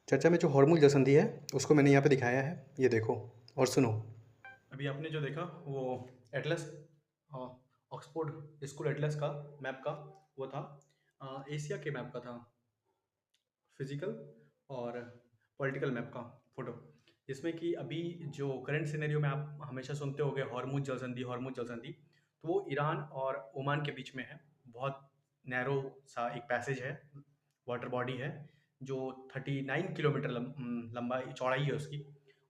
चर्चा में जो हॉर्मूज जसंधी है, उसको मैंने यहाँ पे दिखाया है, ये देखो और सुनो। अभी आपने जो देखा वो एटलस, ऑक्सफोर्ड स्कूल एटलस का मैप का वो था, एशिया के मैप का था, फिजिकल और पॉलिटिकल मैप का फोटो, जिसमें कि अभी जो करंट सिनेरियो में आप हमेशा सुनते होगे हॉर्मुज जल संधि, तो वो ईरान और ओमान के बीच में है। बहुत नैरो सा एक पैसेज है, वाटर बॉडी है, जो 39 किलोमीटर लंबाई चौड़ाई है उसकी।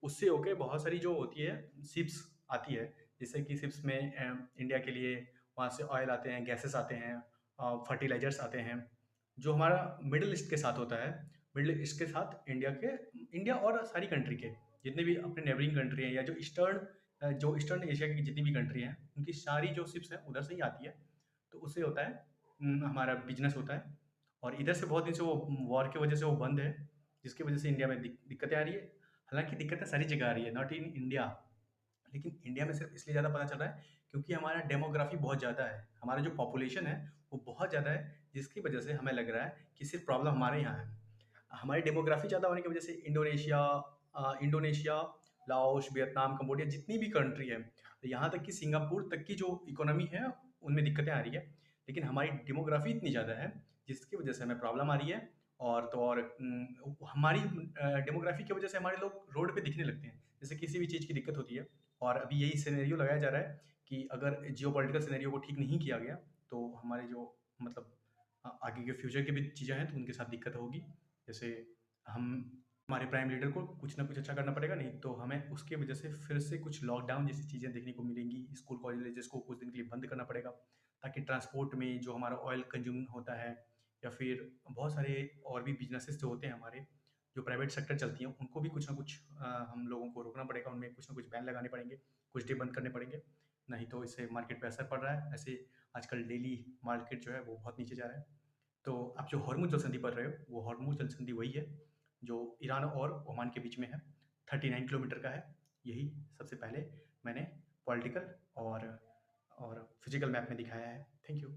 उससे होके बहुत सारी जो होती है शिप्स आती है, जिससे कि शिप्स में इंडिया के लिए वहाँ से ऑयल आते हैं, गैसेस आते हैं, फर्टिलाइजर्स आते हैं, जो हमारा मिडल ईस्ट के साथ होता है। मिडल ईस्ट के साथ इंडिया और सारी कंट्री के जितने भी अपने नेबरिंग कंट्री हैं, या जो ईस्टर्न एशिया की जितनी भी कंट्री हैं, उनकी सारी जो शिप्स हैं उधर से ही आती है। तो उससे होता है हमारा बिजनेस होता है। और इधर से बहुत दिन से वो वॉर की वजह से वो बंद है, जिसकी वजह से इंडिया में दिक्कतें आ रही है। हालांकि दिक्कतें सारी जगह आ रही है, नॉट इन इंडिया, लेकिन इंडिया में सिर्फ इसलिए ज़्यादा पता चल रहा है क्योंकि हमारा डेमोग्राफी बहुत ज़्यादा है, हमारा जो पॉपुलेशन है वो बहुत ज़्यादा है, जिसकी वजह से हमें लग रहा है कि सिर्फ प्रॉब्लम हमारे यहाँ है। हमारी डेमोग्राफी ज़्यादा होने की वजह से इंडोनेशिया, लाओस, वियतनाम, कंबोडिया, जितनी भी कंट्री है, यहाँ तक कि सिंगापुर तक की जो इकोनॉमी है, उनमें दिक्कतें आ रही है। लेकिन हमारी डेमोग्राफी इतनी ज़्यादा है, जिसकी वजह से हमें प्रॉब्लम आ रही है। और तो और हमारी डेमोग्राफी की वजह से हमारे लोग रोड पे दिखने लगते हैं, जैसे किसी भी चीज़ की दिक्कत होती है। और अभी यही सिनेरियो लगाया जा रहा है कि अगर जियोपॉलिटिकल सिनेरियो को ठीक नहीं किया गया, तो हमारे जो मतलब आगे के फ्यूचर की भी चीज़ें हैं, तो उनके साथ दिक्कत होगी। जैसे हम हमारे प्राइम लीडर को कुछ ना कुछ अच्छा करना पड़ेगा, नहीं तो हमें उसकी वजह से फिर से कुछ लॉकडाउन जैसी चीज़ें देखने को मिलेंगी। स्कूल कॉलेजेस को कुछ दिन के लिए बंद करना पड़ेगा, ताकि ट्रांसपोर्ट में जो हमारा ऑयल कंज्यूम होता है, या फिर बहुत सारे और भी बिजनेसेस जो होते हैं हमारे, जो प्राइवेट सेक्टर चलती हैं, उनको भी कुछ ना कुछ हम लोगों को रोकना पड़ेगा, उनमें कुछ ना कुछ बैन लगाने पड़ेंगे, कुछ डे बंद करने पड़ेंगे। नहीं तो इससे मार्केट पे असर पड़ रहा है। ऐसे आजकल डेली मार्केट जो है वो बहुत नीचे जा रहा है। तो आप जो हॉर्मुज जलसंधि पढ़ रहे हो, वो हॉर्मुज जलसंधि वही है जो ईरान और ओमान के बीच में है, 39 किलोमीटर का है। यही सबसे पहले मैंने पॉलिटिकल और फिजिकल मैप में दिखाया है। Thank you.